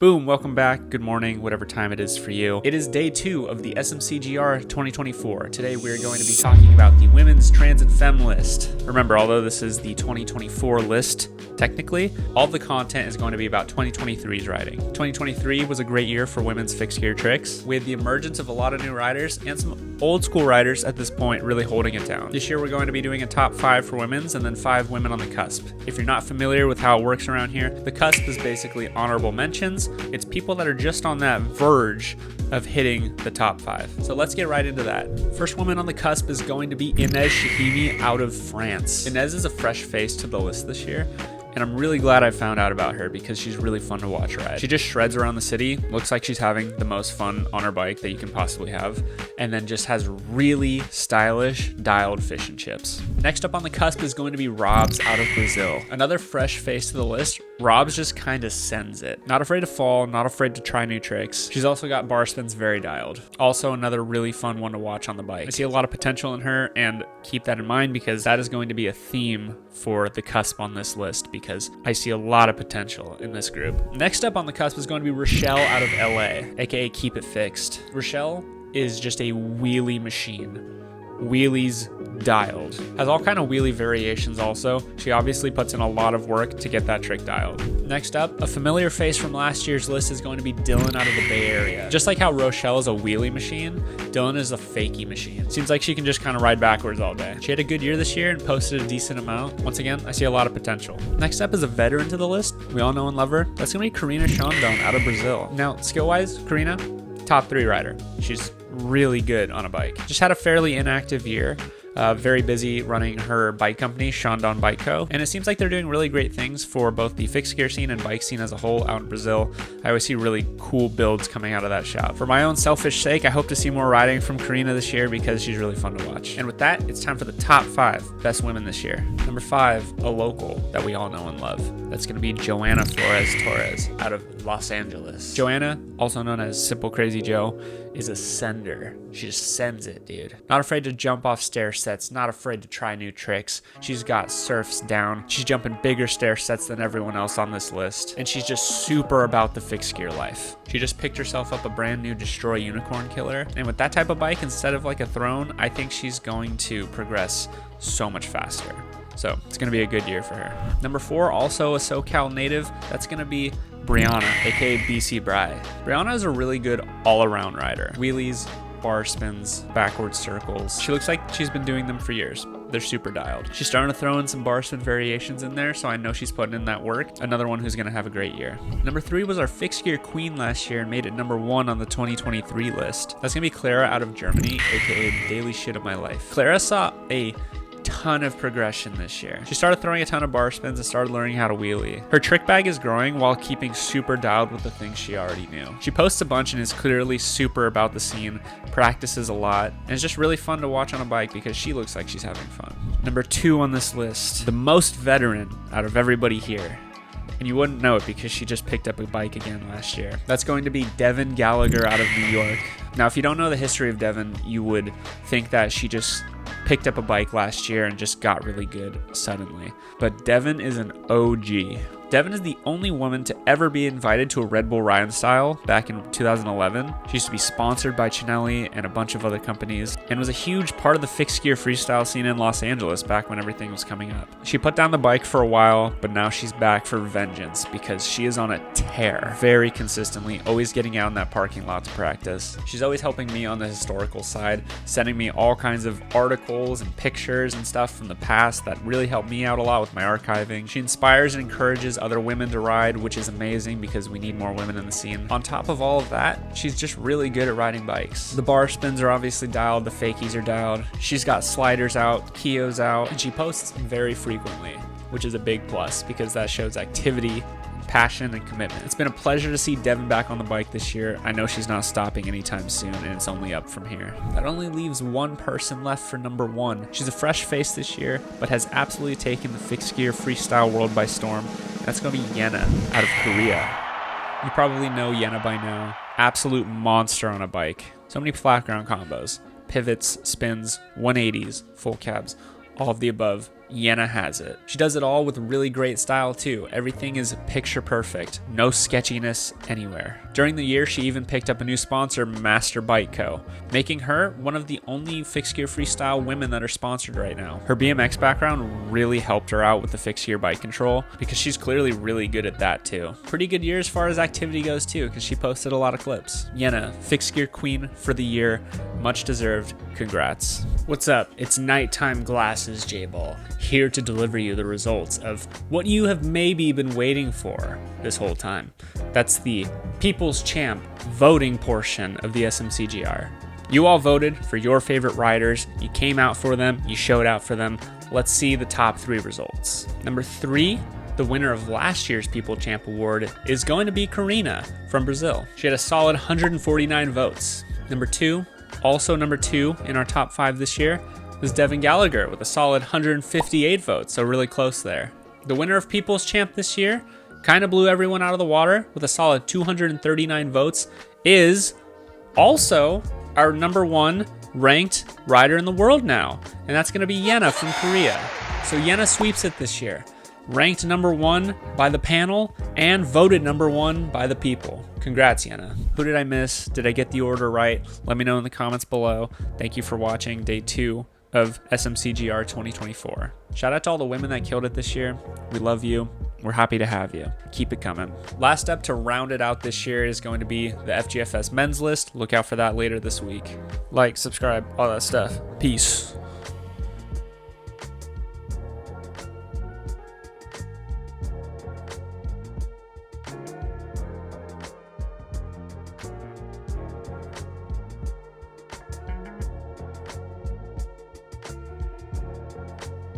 Boom, welcome back, good morning, whatever time it is for you. It is day 2 of the SMCGR 2024. Today we're going to be talking about the Women's Trans and Femme list. Remember, although this is the 2024 list, technically, all the content is going to be about 2023's riding. 2023 was a great year for women's fixed gear tricks, with the emergence of a lot of new riders and some old school riders at this point really holding it down. This year we're going to be doing a top 5 for women's and then 5 women on the cusp. If you're not familiar with how it works around here, the cusp is basically honorable mentions. It's people that are just on that verge of hitting the top 5. So let's get right into that. First woman on the cusp is going to be Inez Shahimi out of France. Inez is a fresh face to the list this year, and I'm really glad I found out about her because she's really fun to watch ride. She just shreds around the city, looks like she's having the most fun on her bike that you can possibly have, and then just has really stylish, dialed fish and chips. Next up on the cusp is going to be Robs out of Brazil. Another fresh face to the list. Robs just kind of sends it. Not afraid to fall, not afraid to try new tricks. She's also got bar spins very dialed. Also another really fun one to watch on the bike. I see a lot of potential in her, and keep that in mind because that is going to be a theme for the cusp on this list because I see a lot of potential in this group. Next up on the cusp is going to be Rochelle out of LA, aka Keep It Fixed. Rochelle is just a wheelie machine. Wheelies dialed. Has all kind of wheelie variations also. She obviously puts in a lot of work to get that trick dialed. Next up, a familiar face from last year's list is going to be Dylan out of the Bay Area. Just like how Rochelle is a wheelie machine, Dylan is a fakie machine. Seems like she can just kind of ride backwards all day. She had a good year this year and posted a decent amount. Once again, I see a lot of potential. Next up is a veteran to the list. We all know and love her. That's going to be Karina Chandon out of Brazil. Now, skill-wise, Karina, top 3 rider. She's really good on a bike. Just had a fairly inactive year. Very busy running her bike company, Chandon Bike Co. And it seems like they're doing really great things for both the fixed gear scene and bike scene as a whole out in Brazil. I always see really cool builds coming out of that shop. For my own selfish sake, I hope to see more riding from Karina this year because she's really fun to watch. And with that, it's time for the top 5 best women this year. Number 5, a local that we all know and love. That's going to be Joanna Flores Torres out of Los Angeles. Joanna, also known as Simple Crazy Joe, is a sender. She just sends it, dude. Not afraid to jump off stair sets, not afraid to try new tricks. She's got surfs down. She's jumping bigger stair sets than everyone else on this list. And she's just super about the fixed gear life. She just picked herself up a brand new Destroy Unicorn Killer. And with that type of bike, instead of like a Throne, I think she's going to progress so much faster. So it's going to be a good year for her. Number 4, also a SoCal native. That's going to be Brianna, aka BC Bry. Brianna is a really good all-around rider. Wheelies, bar spins, backwards circles. She looks like she's been doing them for years. They're super dialed. She's starting to throw in some bar spin variations in there, so I know she's putting in that work. Another one who's going to have a great year. Number 3 was our fixed gear queen last year and made it number 1 on the 2023 list. That's going to be Clara out of Germany, aka the daily shit of my life. Clara saw a ton of progression this year. She started throwing a ton of bar spins and started learning how to wheelie. Her trick bag is growing while keeping super dialed with the things she already knew. She posts a bunch and is clearly super about the scene, practices a lot, and it's just really fun to watch on a bike because she looks like she's having fun. Number 2 on this list, the most veteran out of everybody here. And you wouldn't know it because she just picked up a bike again last year. That's going to be Devin Gallagher out of New York. Now, if you don't know the history of Devin, you would think that she just picked up a bike last year and just got really good suddenly. But Devin is an OG. Devin is the only woman to ever be invited to a Red Bull Ride Style back in 2011. She used to be sponsored by Chinelli and a bunch of other companies and was a huge part of the fixed gear freestyle scene in Los Angeles back when everything was coming up. She put down the bike for a while, but now she's back for vengeance because she is on a tear very consistently, always getting out in that parking lot to practice. She's always helping me on the historical side, sending me all kinds of articles and pictures and stuff from the past that really helped me out a lot with my archiving. She inspires and encourages other women to ride, which is amazing because we need more women in the scene. On top of all of that, she's just really good at riding bikes. The bar spins are obviously dialed, the fakies are dialed. She's got sliders out, Kios out, and she posts very frequently, which is a big plus because that shows activity, passion, and commitment. It's been a pleasure to see Devin back on the bike this year. I know she's not stopping anytime soon, and it's only up from here. That only leaves one person left for number 1. She's a fresh face this year, but has absolutely taken the fixed gear freestyle world by storm. That's going to be Yena out of Korea. You probably know Yena by now. Absolute monster on a bike. So many flat ground combos. Pivots, spins, 180s, full cabs, all of the above. Yenna has it. She does it all with really great style too. Everything is picture perfect. No sketchiness anywhere. During the year, she even picked up a new sponsor, Master Bike Co., making her one of the only fixed gear freestyle women that are sponsored right now. Her BMX background really helped her out with the fixed gear bike control because she's clearly really good at that too. Pretty good year as far as activity goes too, because she posted a lot of clips. Yenna, fixed gear queen for the year. Much deserved. Congrats. What's up? It's Nighttime Glasses J-Ball, here to deliver you the results of what you have maybe been waiting for this whole time. That's the People's Champ voting portion of the SMCGR. You all voted for your favorite riders. You came out for them. You showed out for them. Let's see the top 3 results. Number 3, the winner of last year's People Champ Award is going to be Karina from Brazil. She had a solid 149 votes. Number 2, also number 2 in our top 5 this year, was Devin Gallagher with a solid 158 votes, so really close there. The winner of People's Champ this year kind of blew everyone out of the water with a solid 239 votes, is also our number 1 ranked rider in the world now, and that's going to be Yenna from Korea. So Yenna sweeps it this year. Ranked number 1 by the panel and voted number 1 by the people. Congrats, Yenna. Who did I miss? Did I get the order right? Let me know in the comments below. Thank you for watching day 2 of SMCGR 2024. Shout out to all the women that killed it this year. We love you. We're happy to have you. Keep it coming. Last up to round it out this year is going to be the FGFS men's list. Look out for that later this week. Like, subscribe, all that stuff. Peace.